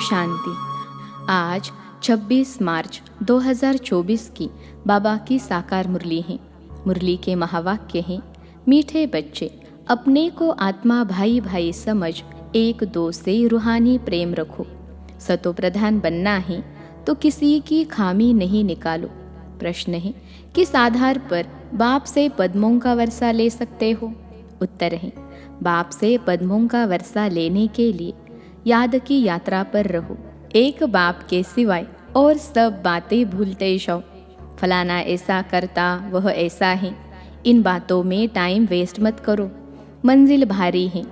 शांति। आज 26 मार्च 2024 की बाबा की साकार मुरली है। मुरली के महावाक्य हैं, मीठे बच्चे अपने को आत्मा भाई भाई समझ एक दो से रूहानी प्रेम रखो। सतो प्रधान बनना है तो किसी की खामी नहीं निकालो। प्रश्न है, किस आधार पर बाप से पद्मों का वर्षा ले सकते हो? उत्तर है, बाप से पद्मों का वर्षा लेने के लिए याद की यात्रा पर रहो। एक बाप के सिवाय और सब बातें भूलते जाओ। फलाना ऐसा करता, वह ऐसा है, इन बातों में टाइम वेस्ट मत करो। मंजिल भारी है,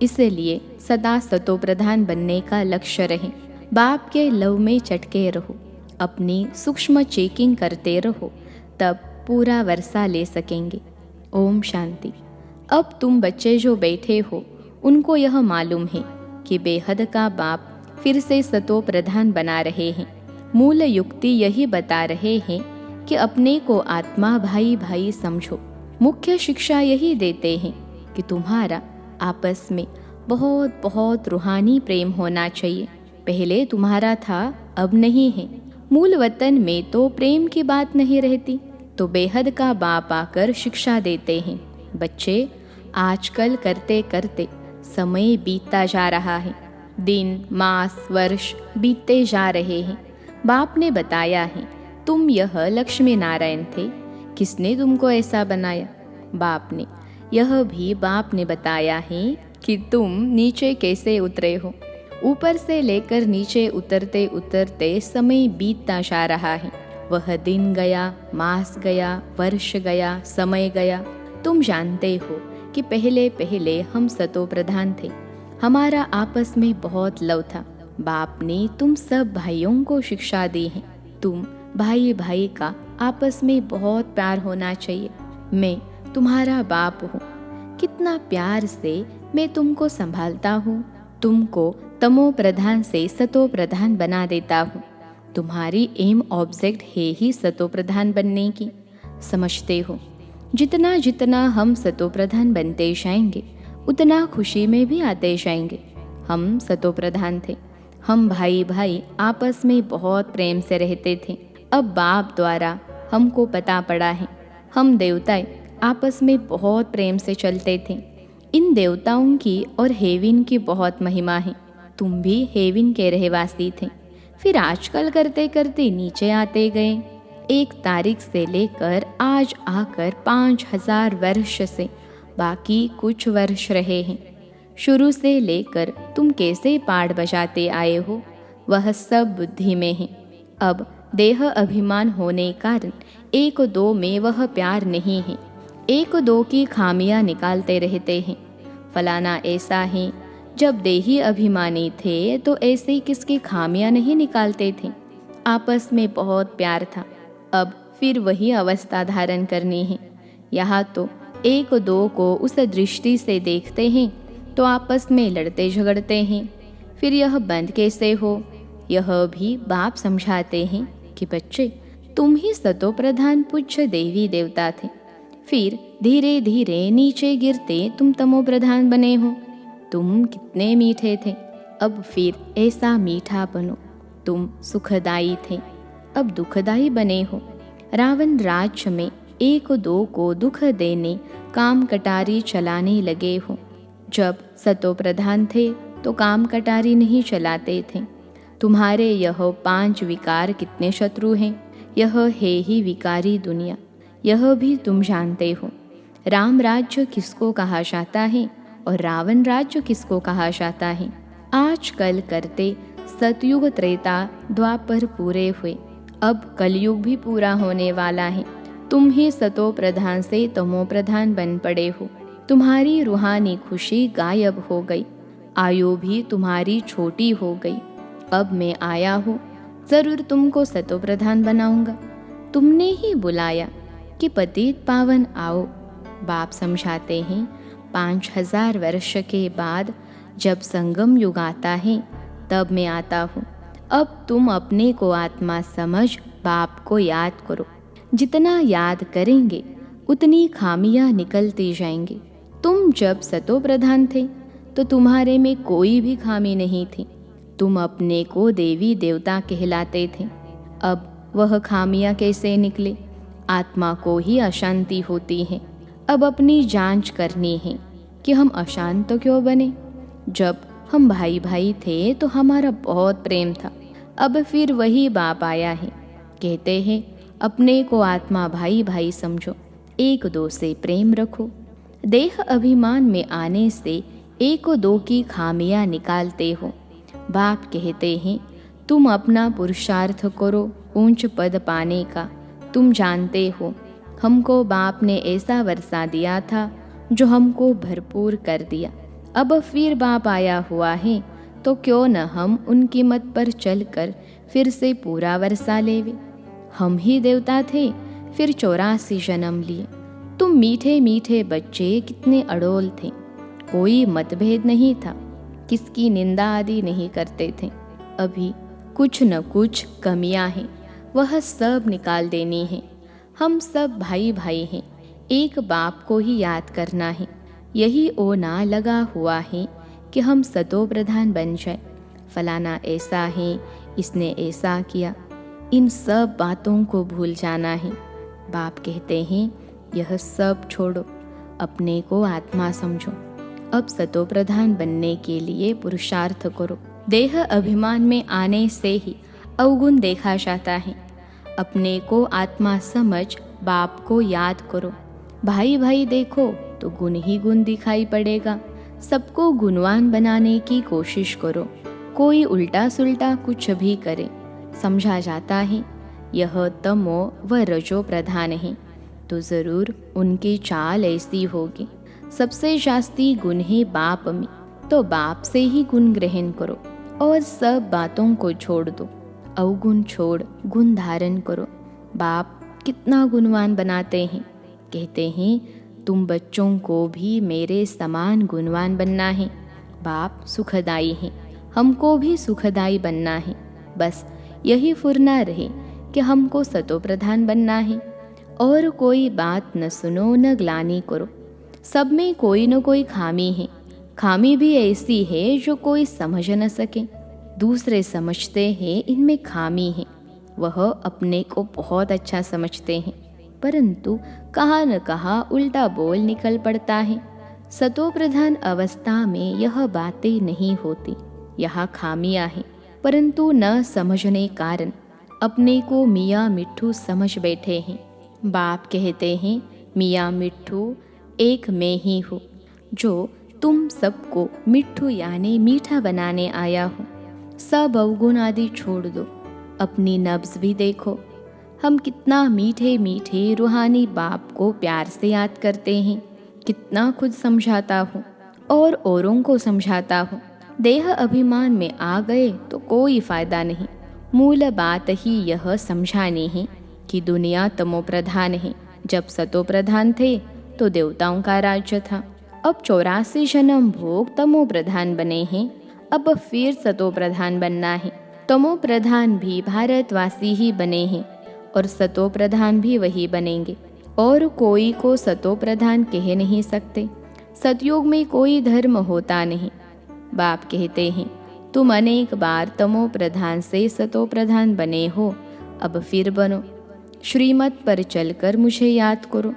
इसलिए सदा सतो प्रधान बनने का लक्ष्य रहे। बाप के लव में चटके रहो, अपनी सूक्ष्म चेकिंग करते रहो, तब पूरा वर्षा ले सकेंगे। ओम शांति। अब तुम बच्चे जो बैठे हो, उनको यह मालूम है कि बेहद का बाप फिर से सतो प्रधान बना रहे हैं। मूल युक्ति यही बता रहे हैं कि अपने को आत्मा भाई भाई समझो। मुख्य शिक्षा यही देते हैं कि तुम्हारा आपस में बहुत बहुत रूहानी प्रेम होना चाहिए। पहले तुम्हारा था, अब नहीं है। मूल वतन में तो प्रेम की बात नहीं रहती, तो बेहद का बाप आकर शिक्षा देते हैं। बच्चे, आजकल करते करते समय बीतता जा रहा है। दिन, मास, वर्ष बीतते जा रहे हैं। बाप ने बताया है, तुम यह लक्ष्मी नारायण थे। किसने तुमको ऐसा बनाया? बाप ने। यह भी बाप ने बताया है कि तुम नीचे कैसे उतरे हो। ऊपर से लेकर नीचे उतरते उतरते समय बीतता जा रहा है। वह दिन गया, मास गया, वर्ष गया, समय गया। तुम जानते हो कि पहले पहले हम सतो प्रधान थे। हमारा आपस में बहुत लव था। बाप ने तुम सब भाइयों को शिक्षा दी है। तुम भाई भाई का आपस में बहुत प्यार होना चाहिए। मैं तुम्हारा बाप हूँ, कितना प्यार से मैं तुमको संभालता हूँ। तुमको तमो प्रधान से सतो प्रधान बना देता हूँ। तुम्हारी एम ऑब्जेक्ट है ही सतो प्रधान बनने की। समझते हो, जितना जितना हम सतो प्रधान बनते जाएंगे, उतना खुशी में भी आते जाएंगे। हम सतो प्रधान थे, हम भाई भाई आपस में बहुत प्रेम से रहते थे। अब बाप द्वारा हमको पता पड़ा है, हम देवताएं आपस में बहुत प्रेम से चलते थे। इन देवताओं की और हेविन की बहुत महिमा है। तुम भी हेविन के रहवासी थे, फिर आजकल करते करते नीचे आते गए। एक तारीख से लेकर आज आकर 5000 वर्ष से बाकी कुछ वर्ष रहे हैं। शुरू से लेकर तुम कैसे पाठ बजाते आए हो, वह सब बुद्धि में है। अब देह अभिमान होने कारण एक दो में वह प्यार नहीं है। एक दो की खामियां निकालते रहते हैं। फलाना ऐसा है, जब देही अभिमानी थे तो ऐसे किसकी खामियां नहीं निकालते थे। आपस में बहुत प्यार था। अब फिर वही अवस्था धारण करनी है। यहाँ तो एक दो को उस दृष्टि से देखते हैं तो आपस में लड़ते झगड़ते हैं। फिर यह बंद कैसे हो? यह भी बाप समझाते हैं कि बच्चे, तुम ही सतो प्रधान पूज्य देवी देवता थे। फिर धीरे धीरे नीचे गिरते तुम तमो प्रधान बने हो। तुम कितने मीठे थे, अब फिर ऐसा मीठा बनो। तुम सुखदाई थे, अब दुखदाई बने हो। रावण राज्य में एक दो को दुख देने काम कटारी चलाने लगे हो। जब सतो प्रधान थे तो काम कटारी नहीं चलाते थे। तुम्हारे यह 5 विकार कितने शत्रु हैं। यह है ही विकारी दुनिया, यह भी तुम जानते हो। राम राज्य किसको कहा जाता है और रावण राज्य किसको कहा जाता है? आजकल करते सतयुग, त्रेता, द्वापर पूरे हुए, अब कलयुग भी पूरा होने वाला है। तुम ही सतो प्रधान से तमो प्रधान बन पड़े हो। तुम्हारी रूहानी खुशी गायब हो गई, आयु भी तुम्हारी छोटी हो गई। अब मैं आया हूँ, जरूर तुमको सतो प्रधान बनाऊंगा। तुमने ही बुलाया कि पतित पावन आओ। बाप समझाते हैं, 5000 वर्ष के बाद जब संगम युग आता है, तब मैं आता हूँ। अब तुम अपने को आत्मा समझ बाप को याद करो। जितना याद करेंगे उतनी खामियां निकलती जाएंगी। तुम जब सतो प्रधान थे तो तुम्हारे में कोई भी खामी नहीं थी। तुम अपने को देवी देवता कहलाते थे, अब वह खामियां कैसे निकले? आत्मा को ही अशांति होती है। अब अपनी जांच करनी है कि हम अशांत क्यों बने। जब हम भाई भाई थे तो हमारा बहुत प्रेम था, अब फिर वही बाप आया है। कहते हैं अपने को आत्मा भाई भाई समझो, एक दो से प्रेम रखो। देह अभिमान में आने से एक दो की खामियां निकालते हो। बाप कहते हैं तुम अपना पुरुषार्थ करो ऊंच पद पाने का। तुम जानते हो हमको बाप ने ऐसा वर्षा दिया था जो हमको भरपूर कर दिया। अब फिर बाप आया हुआ है तो क्यों न हम उनकी मत पर चलकर फिर से पूरा वर्षा लेवे। हम ही देवता थे, फिर 84 जन्म लिए। तुम मीठे मीठे बच्चे कितने अड़ोल थे, कोई मतभेद नहीं था, किसकी निंदा आदि नहीं करते थे। अभी कुछ न कुछ कमियां हैं, वह सब निकाल देनी है। हम सब भाई भाई हैं, एक बाप को ही याद करना है। यही ओना लगा हुआ है कि हम सतो प्रधान बन जाए। फलाना ऐसा है, इसने ऐसा किया, इन सब बातों को भूल जाना है। बाप कहते हैं यह सब छोड़ो, अपने को आत्मा समझो। अब सतो प्रधान बनने के लिए पुरुषार्थ करो। देह अभिमान में आने से ही अवगुण देखा जाता है। अपने को आत्मा समझ बाप को याद करो। भाई भाई देखो तो गुण ही गुण दिखाई पड़ेगा। सबको गुणवान बनाने की कोशिश करो। कोई उल्टा सुल्टा कुछ भी करे, समझा जाता है यह तमो व रजो प्रधान है, तो ज़रूर उनकी चाल ऐसी होगी। सबसे जास्ती गुण है बाप में, तो बाप से ही गुण ग्रहण करो और सब बातों को छोड़ दो। अवगुण छोड़ गुण धारण करो। बाप कितना गुणवान बनाते हैं। कहते हैं तुम बच्चों को भी मेरे समान गुणवान बनना है। बाप सुखदाई है, हमको भी सुखदाई बनना है। बस यही फुरना रहे कि हमको सतो प्रधान बनना है। और कोई बात न सुनो न ग्लानि करो। सब में कोई न कोई खामी है। खामी भी ऐसी है जो कोई समझ न सके। दूसरे समझते हैं इनमें खामी है, वह अपने को बहुत अच्छा समझते हैं, परंतु कहाँ न कहाँ उल्टा बोल निकल पड़ता है। सतो प्रधान अवस्था में यह बातें नहीं होती। यहाँ खामियां हैं, परंतु न समझने कारण अपने को मियाँ मिट्ठू समझ बैठे हैं। बाप कहते हैं मियाँ मिट्ठू एक मैं ही हूँ, जो तुम सबको मिट्ठू यानी मीठा बनाने आया हूँ। सब अवगुण आदि छोड़ दो, अपनी नब्ज भी देखो। हम कितना मीठे मीठे रूहानी बाप को प्यार से याद करते हैं। कितना खुद समझाता हूँ और औरों को समझाता हूँ। देह अभिमान में आ गए तो कोई फायदा नहीं। मूल बात ही यह समझानी है कि दुनिया तमो प्रधान है। जब सतो प्रधान थे तो देवताओं का राज्य था। अब 84 जन्म भोग तमो प्रधान बने हैं, अब फिर सतो प्रधान बनना है। तमो प्रधान भी भारतवासी ही बने हैं और सतो प्रधान भी वही बनेंगे, और कोई को सतो प्रधान कह नहीं सकते। सतयुग में कोई धर्म होता नहीं। बाप कहते हैं तुम अनेक बार तमो प्रधान से सतो प्रधान बने हो, अब फिर बनो। श्रीमत पर चलकर मुझे याद करो,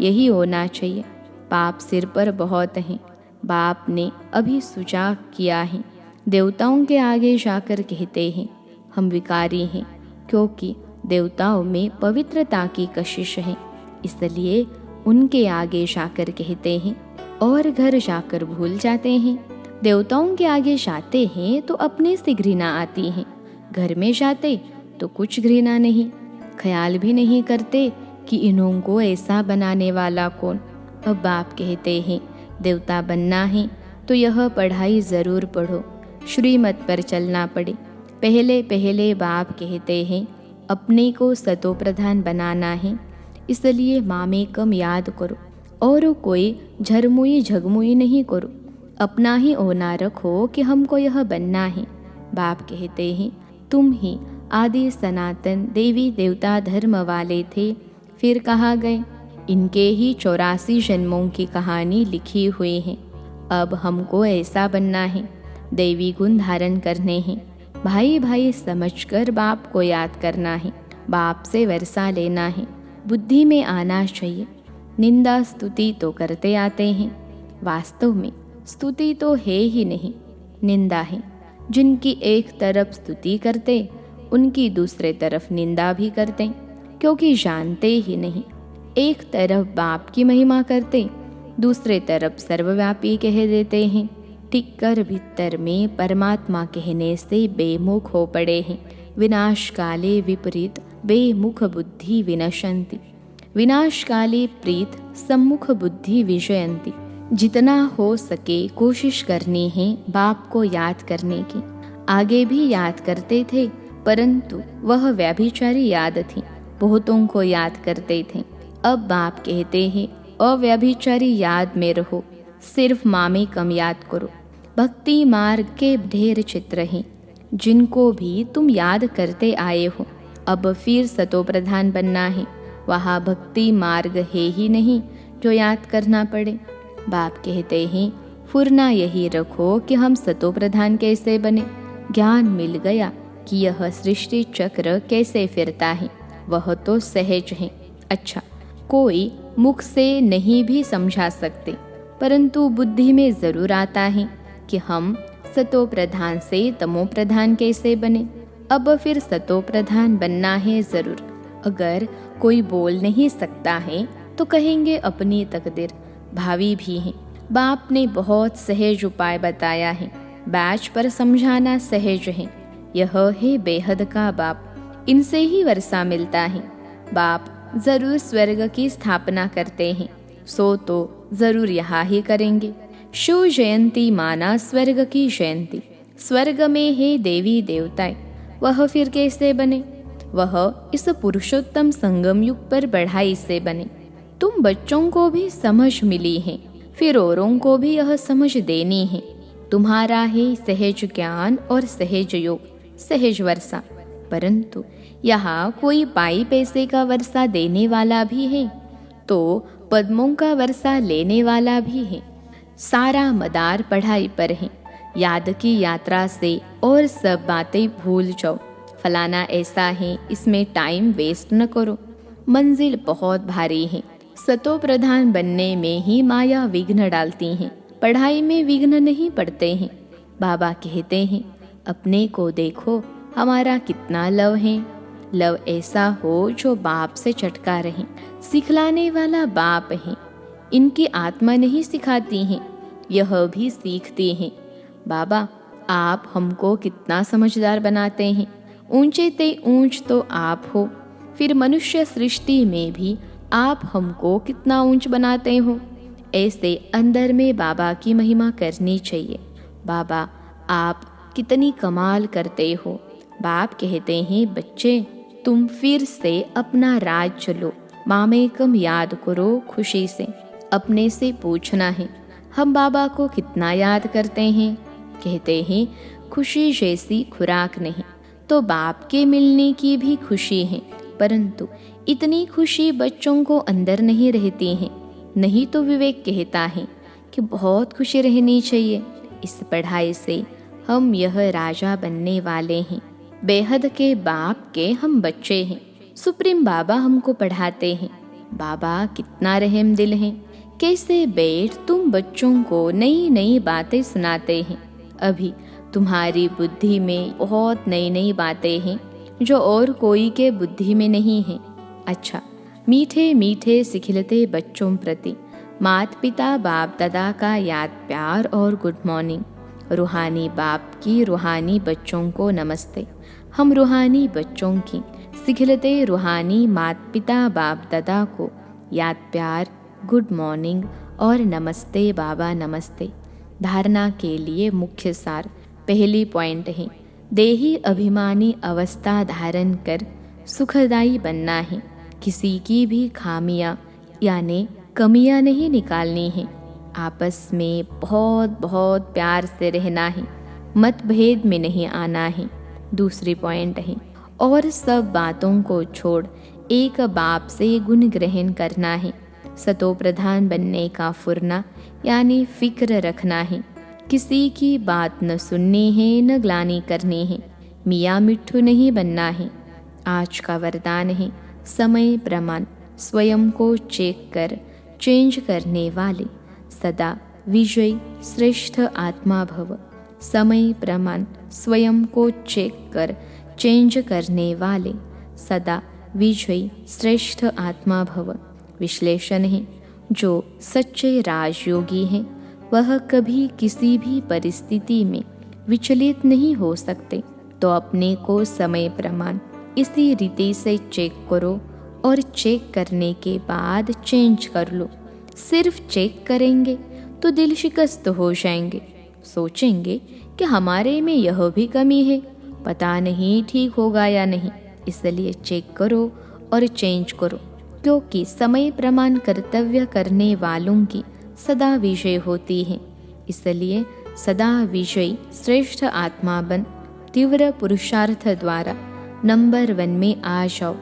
यही होना चाहिए। पाप सिर पर बहुत हैं। बाप ने अभी सुजाग किया है। देवताओं के आगे जाकर कहते हैं हम विकारी हैं, क्योंकि देवताओं में पवित्रता की कशिश है, इसलिए उनके आगे जाकर कहते हैं और घर जाकर भूल जाते हैं। देवताओं के आगे जाते हैं तो अपने से घृणा आती है, घर में जाते तो कुछ घृणा नहीं। ख्याल भी नहीं करते कि इन्हों को ऐसा बनाने वाला कौन। अब बाप कहते हैं देवता बनना है तो यह पढ़ाई ज़रूर पढ़ो, श्रीमत पर चलना पड़े। पहले पहले बाप कहते हैं अपने को सतो प्रधान बनाना है, इसलिए मामेकम याद करो और कोई झरमुई झगमुई नहीं करो। अपना ही ओना रखो कि हमको यह बनना है। बाप कहते हैं तुम ही आदि सनातन देवी देवता धर्म वाले थे, फिर कहाँ गए? इनके ही 84 जन्मों की कहानी लिखी हुई है। अब हमको ऐसा बनना है। दैवी गुण धारण करने हैं। भाई भाई समझकर बाप को याद करना है, बाप से वर्षा लेना है, बुद्धि में आना चाहिए। निंदा स्तुति तो करते आते हैं, वास्तव में स्तुति तो है ही नहीं, निंदा है। जिनकी एक तरफ स्तुति करते उनकी दूसरे तरफ निंदा भी करते, क्योंकि जानते ही नहीं। एक तरफ बाप की महिमा करते, दूसरे तरफ सर्वव्यापी कह देते हैं। टिक कर भीतर में परमात्मा कहने से बेमुख हो पड़े हैं। विनाश काले विपरीत बेमुख बुद्धि विनशंति, विनाश काले प्रीत सम्मुख बुद्धि विजयंती। जितना हो सके कोशिश करनी है बाप को याद करने की। आगे भी याद करते थे, परंतु वह व्यभिचारी याद थी, बहुतों को याद करते थे। अब बाप कहते हैं अव्यभिचारी याद में रहो, सिर्फ माँ में कम याद करो। भक्ति मार्ग के ढेर चित्र हैं, जिनको भी तुम याद करते आए हो। अब फिर सतो प्रधान बनना है, वहाँ भक्ति मार्ग है ही नहीं जो याद करना पड़े। बाप कहते हैं फुरना यही रखो कि हम सतो प्रधान कैसे बने। ज्ञान मिल गया कि यह सृष्टि चक्र कैसे फिरता है, वह तो सहज है। अच्छा, कोई मुख से नहीं भी समझा सकते, परंतु बुद्धि में जरूर आता है कि हम सतो प्रधान से तमो प्रधान कैसे बने। अब फिर सतो प्रधान बनना है जरूर। अगर कोई बोल नहीं सकता है तो कहेंगे अपनी तकदीर। भावी भी हैं, बाप ने बहुत सहज उपाय बताया है, बैच पर समझाना सहज है। यह है बेहद का बाप, इनसे ही वर्षा मिलता है। बाप जरूर स्वर्ग की स्थापना करते हैं, सो तो जरूर यहाँ ही करेंगे। शिव जयंती माना स्वर्ग की जयंती। स्वर्ग में है देवी देवताएं, वह फिर कैसे बने। वह इस पुरुषोत्तम संगम युग पर बढ़ाई से बने। तुम बच्चों को भी समझ मिली है, फिर औरों को भी यह समझ देनी है। तुम्हारा है सहज ज्ञान और सहज योग, सहज वर्षा। परंतु यहाँ कोई पाई पैसे का वर्षा देने वाला भी है, तो पद्मों का वर्षा लेने वाला भी है। सारा मदार पढ़ाई पर है, याद की यात्रा से और सब बातें भूल जाओ। फलाना ऐसा है, इसमें टाइम वेस्ट न करो, मंजिल बहुत भारी है। सतो प्रधान बनने में ही माया विघ्न डालती हैं, पढ़ाई में विघ्न नहीं पड़ते हैं। बाबा कहते हैं अपने को देखो, हमारा कितना लव है। लव ऐसा हो जो बाप से चटका रहे। सिखलाने वाला बाप है, इनकी आत्मा नहीं सिखाती हैं, यह भी सीखती हैं। बाबा आप हमको कितना समझदार बनाते हैं। ऊंचे ते ऊंच तो आप हो, फिर मनुष्य सृष्टि में भी आप हमको कितना ऊंच बनाते हो। ऐसे अंदर में बाबा की महिमा करनी चाहिए। बाबा आप कितनी कमाल करते हो। बाप कहते हैं बच्चे तुम फिर से अपना राज चलो, मामेकम याद करो खुशी से। अपने से पूछना है हम बाबा को कितना याद करते हैं। कहते हैं खुशी जैसी खुराक नहीं, तो बाप के मिलने की भी खुशी है, परंतु इतनी खुशी बच्चों को अंदर नहीं रहती है। नहीं तो विवेक कहता है कि बहुत खुशी रहनी चाहिए। इस पढ़ाई से हम यह राजा बनने वाले हैं। बेहद के बाप के हम बच्चे हैं। सुप्रीम बाबा हमको पढ़ाते हैं। बाबा कितना रहम दिल हैं। कैसे बैठ तुम बच्चों को नई नई बातें सुनाते हैं। अभी तुम्हारी बुद्धि में बहुत नई नई बातें हैं जो और कोई के बुद्धि में नहीं है। अच्छा, मीठे मीठे सिखिलते बच्चों प्रति माता पिता बाप दादा का याद प्यार और गुड मॉर्निंग। रूहानी बाप की रूहानी बच्चों को नमस्ते। हम रूहानी बच्चों की सिखिलते रूहानी माता पिता बाप दादा को याद प्यार गुड मॉर्निंग और नमस्ते बाबा नमस्ते। धारणा के लिए मुख्य सार पहली पॉइंट है देही अभिमानी अवस्था धारण कर सुखदायी बनना है। किसी की भी खामियां यानी कमियां नहीं निकालनी है। आपस में बहुत बहुत प्यार से रहना है, मतभेद में नहीं आना है। दूसरी पॉइंट है और सब बातों को छोड़ एक बाप से गुण ग्रहण करना है। सतो प्रधान बनने का फुरना यानी फिक्र रखना है। किसी की बात न सुननी है न ग्लानि करनी है, मियाँ मिट्ठू नहीं बनना है। आज का वरदान है समय प्रमाण स्वयं को चेक कर चेंज करने वाले, सदा विजयी श्रेष्ठ आत्मा भव। समय प्रमाण स्वयं को चेक कर चेंज करने वाले, सदा विजयी श्रेष्ठ आत्मा भव। विश्लेषण है, जो सच्चे राजयोगी हैं वह कभी किसी भी परिस्थिति में विचलित नहीं हो सकते। तो अपने को समय प्रमाण इसी रीति से चेक करो और चेक करने के बाद चेंज कर लो। सिर्फ चेक करेंगे तो दिल शिकस्त हो जाएंगे, सोचेंगे कि हमारे में यह भी कमी है, पता नहीं ठीक होगा या नहीं। इसलिए चेक करो और चेंज करो, क्योंकि समय प्रमाण कर्तव्य करने वालों की सदा विजय होती है। इसलिए सदा विजयी श्रेष्ठ आत्मा बन तीव्र पुरुषार्थ द्वारा नंबर 1 में आ जाओ।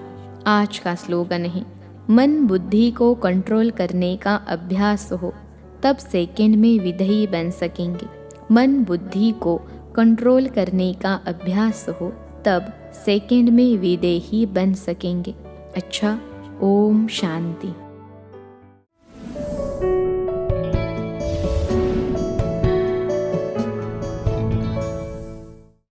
आज का स्लोगन है, मन बुद्धि को कंट्रोल करने का अभ्यास हो तब सेकंड में विधेयी बन सकेंगे। मन बुद्धि को कंट्रोल करने का अभ्यास हो तब सेकंड में विधेयी बन सकेंगे। अच्छा, ओम शांति।